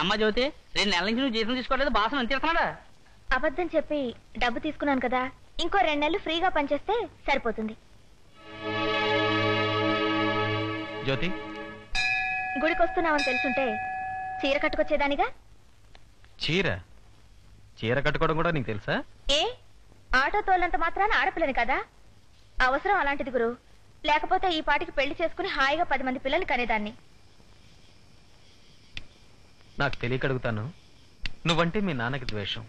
అమ్మ జ్యోతి 2 నెలల నుంచి నువ్వు జీతం తీసుకోవట్లేదు, బాసం ఎంత ఇస్తున్నాడా? అబద్ధం చెప్పి డబ్బు తీసుకున్నాను కదా, ఇంకో 2 నెలలు ఫ్రీగా పనిచేస్తే సరిపోతుంది. జ్యోతి, గుడికి వస్తున్నావని తెలుసుంటే చీర కట్టుకొచ్చేదానిగా. చీర కట్టుకోవడం కూడా నీకు తెలుసా? ఏ ఆటో తోలంత మాత్రాన ఆడపిల్లని కదా, అవసరం అలాంటిది గురు. లేకపోతే ఈ పాటికి పెళ్లి చేసుకుని హాయిగా 10 మంది పిల్లల్ని కనేదాన్ని. నాకు తెలియక అడుగుతాను, నువ్వంటే మీ నాన్నకి ద్వేషం,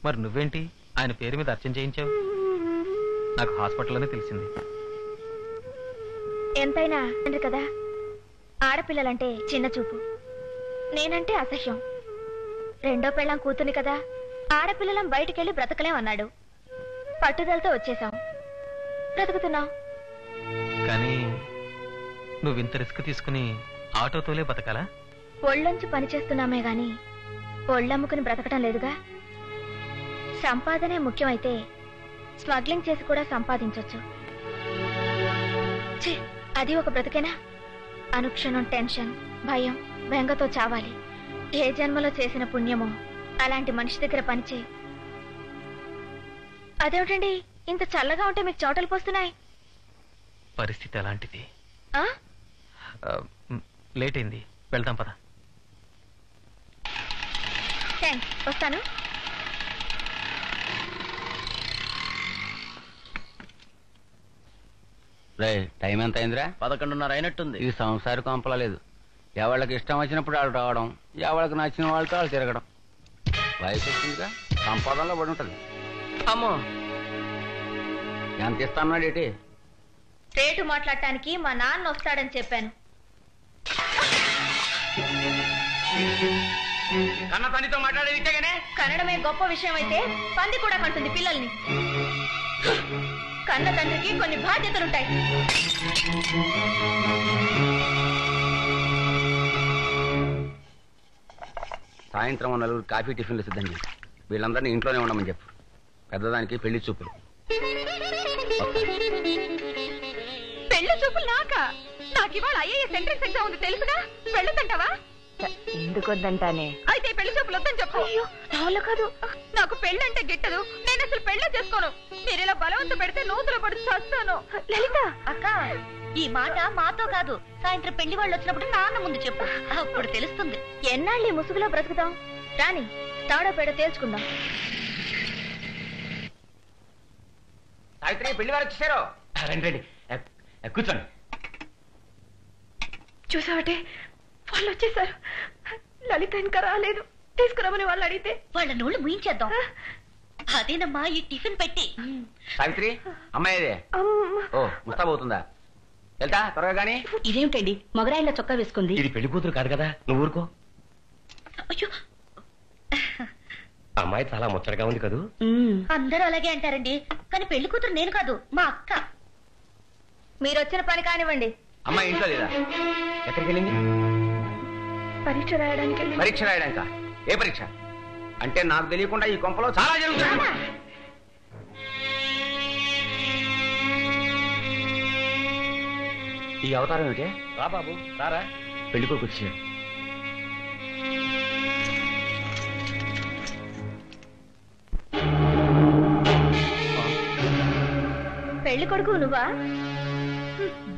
మరి నువ్వేంటి ఆయన పేరు మీద అర్చన చేయించావు? నాకు హాస్పిటల్లోనే తెలిసింది. ఎంతైనా తండ్రి కదా, ఆడపిల్లలంటే చిన్న చూపు, నేనంటే అసహ్యం. రెండో పెళ్ళాం కూతుని కదా, ఆడపిల్లలం బయటికెళ్ళి బ్రతకలేం అన్నాడు. పట్టుదలతో వచ్చేసాం, బ్రతుకుతున్నాం. కానీ నువ్వింత రిస్క్ తీసుకుని ఆటోతోలే బతకాలా? ఒళ్ళొంచి పనిచేస్తున్నామే గాని ఒళ్ళమ్ముకుని బ్రతకటం లేదుగా. సంపాదనే ముఖ్యమైతే స్మగ్లింగ్ చేసి కూడా సంపాదించొచ్చు. అది ఒక బ్రతికేనా? అనుక్షణం టెన్షన్, భయం, బెంగతో చావాలి. ఏ జన్మలో చేసిన పుణ్యమో అలాంటి మనిషి దగ్గర పనిచే. అదేమిటండి ఇంత చల్లగా ఉంటే మీకు చోటలు పోస్తున్నాయి? పరిస్థితి అలాంటిది. లేట్ అయింది, వెళ్దాం పద. వస్తాను. రే, టైం ఎంత అయిందిరా? 11:30 అయినట్టుంది. ఇది సంసారి కొంపలేదు. ఎవళ్ళకి ఇష్టం వచ్చినప్పుడు వాళ్ళు రావడం, ఎవళ్ళకి నచ్చిన వాళ్ళతో వాళ్ళు తిరగడం. వయసు వచ్చిందిగా, సంపాదనలో పడి ఉంటుంది. అమ్మో, ఎంత ఇస్తాన్నాడు ఏంటి? రేటు మాట్లాడటానికి మా నాన్న వస్తాడని చెప్పాను. కన్న తండ్రితో మాట్లాడేదిగానే కన్నడమే గొప్ప విషయం అయితే పంది కూడా కంటుంది పిల్లల్ని. కన్న తండ్రికి కొన్ని బాధ్యతలుంటాయి. సాయంత్రం 4 కాఫీ టిఫిన్లు సిద్ధం చేసి వీళ్ళందరినీ ఇంట్లోనే ఉండమని చెప్పు. పెద్దదానికి పెళ్లి చూపులు. పెళ్లి చూపులు నాకా? నాకు ఇవాళ ఐఏఎస్ ఎంట్రన్స్ ఎగ్జామ్ ఉంది తెలుసుగా, వెళ్ళొద్దంటావా? ఎందుకు వద్దంటానే? అయితే పెళ్లి చూపులు వద్దని చెప్పు. అయ్యో కాదు, నాకు పెళ్లి అంటే గిట్టదు, నేను అసలు పెళ్లి చేసుకోను. మీరు ఇలా బలవంత పెడితే నూతులు పడి చేస్తాను. లలిత అక్క, ఈ మాట మాతో కాదు, సాయంత్రం పెళ్లి వాళ్ళు వచ్చినప్పుడు నాన్న ముందు చెప్పు, అప్పుడు తెలుస్తుంది. ఎన్నాళ్ళు ఈ ముసుగులో బ్రతుకుతాం? రాని తాడో పేడ తేల్చుకుందాం. సావిత్రి, పెళ్లి వారు వచ్చేసారు. రండి రండి, కూర్చోండి. చూసావటే, వాళ్ళు వచ్చేసారు. లలిత ఇంకా రాలేదు, తీసుకురామని వాళ్ళు అడిగితే వాళ్ళ నోళ్ళు ముయించేద్దాం. అదేనమ్మా ఈ టిఫిన్ పెట్టి. సావిత్రి, అమ్మాయిదే. ఓ, ముస్తాబవుతుందా? వెళ్తా త్వరగా గానీ. ఇదేమిటండి మగరాయిలా చొక్కా వేసుకుంది? ఇది పెళ్లి కూతురు కాదు కదా, నువ్వు ఊరుకో. అయ్యో, అమ్మాయి చాలా ముచ్చటగా ఉంది కదూ? అందరూ అలాగే అంటారండి, కానీ పెళ్లి కూతురు నేను కాదు, మా అక్క. మీరు వచ్చిన పని కానివ్వండి. అమ్మాయి ఇంట్లో లేదా? ఎక్కడికి వెళ్ళింది? పరీక్ష రాయడానికి. పరీక్ష రాయడానిక? ఏ పరీక్ష? అంటే నాకు తెలియకుండా ఈ కొంపలో చాలా జరుగుతుంది. ఈ అవతారం ఏమిటి? రా బాబు, రారా. పెళ్లి కొడుకు వచ్చాడు. పెళ్లి కొడుకు నువ్వా?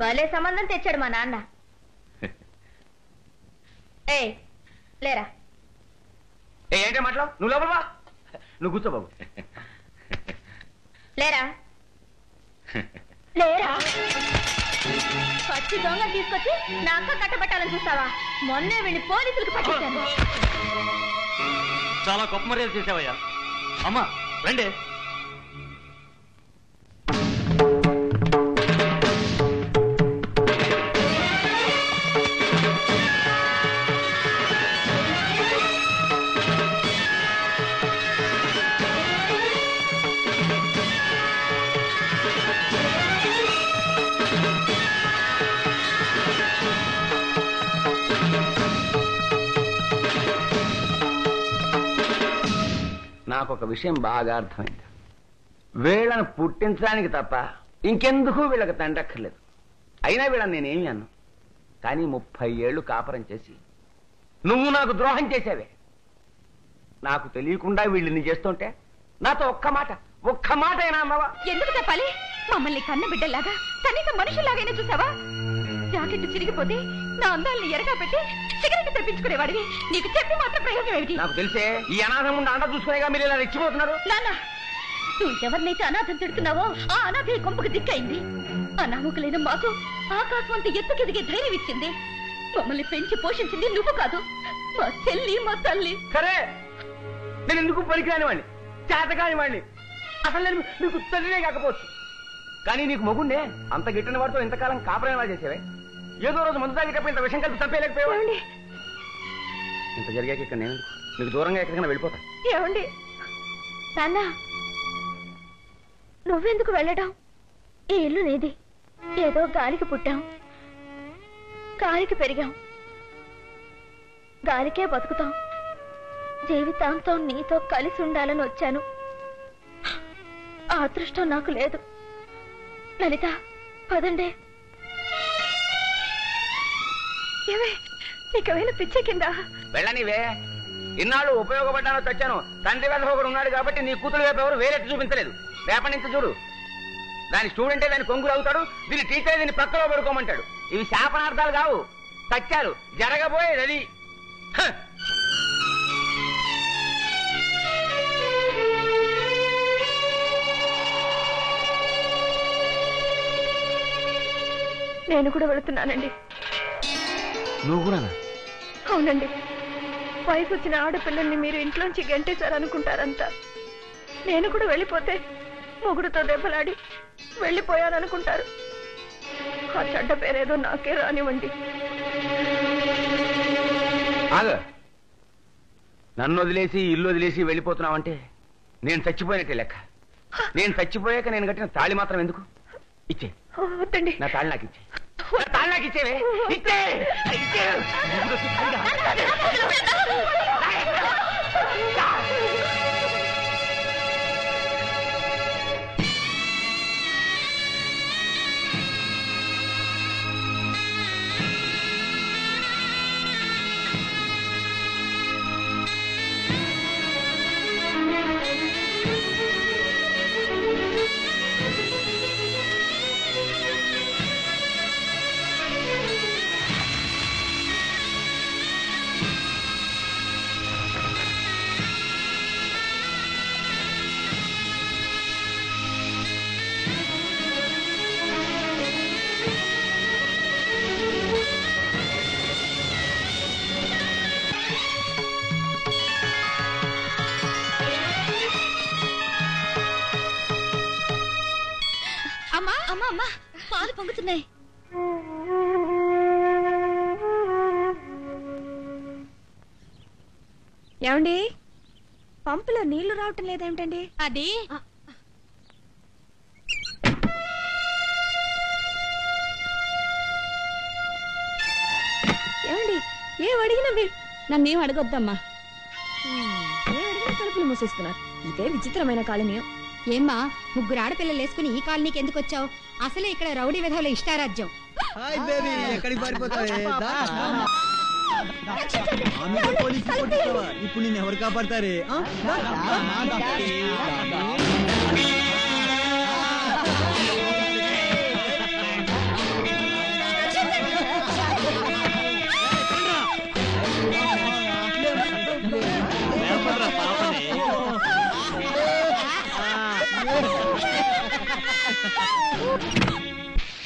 భలే సంబంధం తెచ్చాడు మా నాన్న. ఏ లేరా. ఏంటే మాటలు? నువ్వు లోపల బా. నువ్వు కూర్చో బాబు. లేరా లేరా. పచ్చి దొంగ తీసుకొచ్చి నా అక్క కట్టబట్టాలని చూస్తావా? మొన్నే వీళ్ళని పోలీసులకు పట్టించాను. చాలా గొప్ప మర్యాద చేసావయ్యా. అమ్మా రండి. నాకు ఒక విషయం బాగా అర్థమైంది. వీళ్ళని పుట్టించడానికి తప్ప ఇంకెందుకు వీళ్ళకి తండ్రక్కర్లేదు. అయినా వీళ్ళని నేనేమి అన్నా. కానీ 30 ఏళ్ళు కాపురం చేసి నువ్వు నాకు ద్రోహం చేసావే. నాకు తెలియకుండా వీళ్ళని చేస్తుంటే నాతో ఒక్క మాట అయినా అన్నావా? ఎందుకు చెప్పాలి? మమ్మల్ని కన్న బిడ్డలాగా కనీసం మనుషుల్లాగైనా చూసావా? జాకెట్ చిరిగిపోతే నా అందాల్ని ఎరగా పెట్టి సిగరెట్ తెప్పించుకునేవాడివి. నీకు చెప్పి మాత్రం ప్రయోజనం ఏమిటి? నాకు తెలిసే ఈ అనాథం ముందు అండ చూసుకునేగా మీరు ఇలా రెచ్చిపోతున్నారు. నాన్న, నువ్వు ఎవరినైతే అనాథం తిడుతున్నావో ఆ అనాథ ఈ కొంపకు దిక్కైంది. అనామకులైన మాకు ఆకాశం అంత ఎత్తుకెదిగే ధైర్యం ఇచ్చింది. మమ్మల్ని పెంచి పోషించింది నువ్వు కాదు, మా చెల్లి, మా తల్లి. సరే, నేను ఎందుకు పనికిరాని వాడిని, చేతకాని వాడిని, అసలు నేను నీకు తల్లినే కాకపోవచ్చు. కానీ నీకు మొగుండే అంత గిట్టిన వాడితో ఇంతకాలం కాపురం ఎలా చేసేవే? ఏదో రోజు మందు తాగేటప్పుడు ఇంత విషయం కలిపి తప్పేయలేకపోయావు. ఇంత జరిగాక ఇక్కడ నేను నీకు దూరంగా ఎక్కడికైనా వెళ్ళిపోతా. ఏమండి నాన్న, నువ్వెందుకు వెళ్ళడం? ఈ ఇల్లు నీది. ఏదో గాలికి పుట్టాం, గాలికి పెరిగాం, గాలికే బతుకుతాం. జీవితాంతం నీతో కలిసి ఉండాలని వచ్చాను. ఆ అదృష్టం నాకు లేదు. లలిత, పదండే. ఏమే, నీకేమైనా పిచ్చే కింద? వెళ్ళనివే. ఇన్నాళ్ళు ఉపయోగపడ్డానో చచ్చాను. తండ్రి వేద ఒకడు ఉన్నాడు కాబట్టి నీ కూతురు వైపు ఎవరు వేరెత్తి చూపించలేదు. రేపటి నుంచి చూడు, దాని స్టూడెంటే దాని కొంగులు అవుతాడు, దీని టీచర్ దీన్ని ప్రక్కలో పడుకోమంటాడు. ఇవి శాపనార్థాలు కావు, సత్యాలు. జరగబోయేది అది. నేను కూడా వెళుతున్నానండి. నువ్వు కూడా? అవునండి. వయసు వచ్చిన ఆడపిల్లల్ని మీరు ఇంట్లోంచి గంటేశారనుకుంటారంతా. నేను కూడా వెళ్ళిపోతే మొగుడుతో దెబ్బలాడి వెళ్ళిపోయాననుకుంటారు. ఆ చెడ్డ పేరేదో నాకే రానివ్వండి. నన్ను వదిలేసి ఇల్లు వదిలేసి వెళ్ళిపోతున్నావంటే నేను చచ్చిపోయినట్టే లెక్క. నేను చచ్చిపోయాక నేను కట్టిన తాళి మాత్రం ఎందుకు? ఇచ్చే. వద్దండి. నా తాళి నాకు ఇచ్చే. తాళి నాకు ఇచ్చేవే. ఇచ్చే. అమ్మా, పాలు పొంగుతున్నాయి. ఏమండి, పంపులో నీళ్లు రావటం లేదేమిటండి? అది ఏమండి, ఏం అడిగినా నన్నేం అడగొద్దమ్మా. ఏం అడిగినా తలుపులు మూసేస్తున్నారు. ఇదే విచిత్రమైన కాలనీయం. ఏమ్మా, ముగ్గురు ఆడపిల్లలు వేసుకుని ఈ కాలనీకి ఎందుకు వచ్చావు? అసలే ఇక్కడ రౌడీ విధవుల ఇష్టారాజ్యం. ఇప్పుడు నేను ఎవరు కాపాడతారే?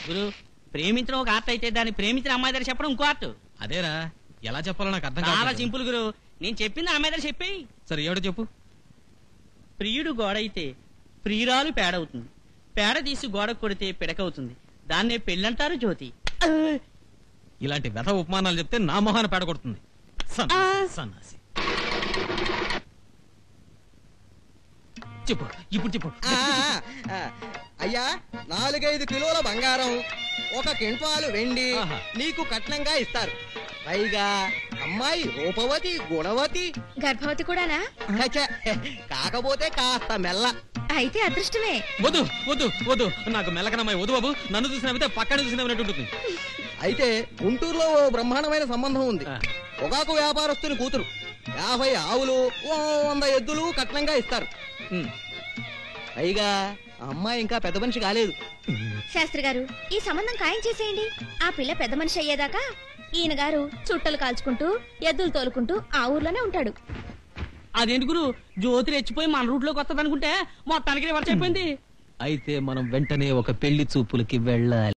గురు, ప్రేమించడం ఒక ఆర్ట్ అయితే దాన్ని ప్రేమించిన అమ్మాయి దగ్గర చెప్పడం ఇంకో ఆర్ట్. అదేరా, ఎలా చెప్పాలో నాకు అర్థం చాలా కాదు. సింపుల్ గురు. నేను చెప్పింది అమ్మాయి దగ్గర చెప్పేయి. సరే, ఏడో చెప్పు. ప్రియుడు గోడ అయితే ప్రియురాలు పేడవుతుంది. పేడ తీసి గోడకు కొడితే పిడకవుతుంది. దాన్నే పెళ్ళంటారు జ్యోతి. ఇలాంటి వ్యధ ఉపమానాలు చెప్తే నా మొహాన పేడ కొడుతుంది. సన్నాసి. చెప్పు, ఇప్పుడు చెప్పు. అయ్యా, 4-5 కిలోల బంగారం, 1 క్వింటాలు వెండి ఆహా. నీకు కట్నంగా ఇస్తారు. పైగా అమ్మాయి రూపవతి, గుణవతి, గర్భవతి కూడానా? ఛ, కాకపోతే కాస్త మెల్ల. అయితే అదృష్టమే. వద్దు వద్దు వద్దు, నాకు మెల్లకనమ్మాయి వద్దు బాబు. నన్ను చూసినవితే పక్కన చూసినట్టు ఉంటుంది. అయితే గుంటూరులో ఓ బ్రహ్మాండమైన సంబంధం ఉంది. పొగాకు వ్యాపారస్తుని కూతురు 50 ఆవులు 100 ఎద్దులు కట్నంగా ఇస్తారు. పైగా ఆ అమ్మాయి ఇంకా పెద్ద మనిషి కాలేదు. శాస్త్రి గారు, ఈ సంబంధం ఖాయం చేసేయండి. ఆ పిల్ల పెద్ద మనిషి అయ్యేదాకా ఈయన గారు చుట్టలు కాల్చుకుంటూ ఎద్దులు తోలుకుంటూ ఆ ఊర్లోనే ఉంటాడు. అదెందుకు జ్యోతి రెచ్చిపోయి మన రూట్లోకి వస్తుంది అనుకుంటే మొత్తానికి రివర్స్ అయిపోయింది. అయితే మనం వెంటనే ఒక పెళ్లి చూపులకి వెళ్ళాలి.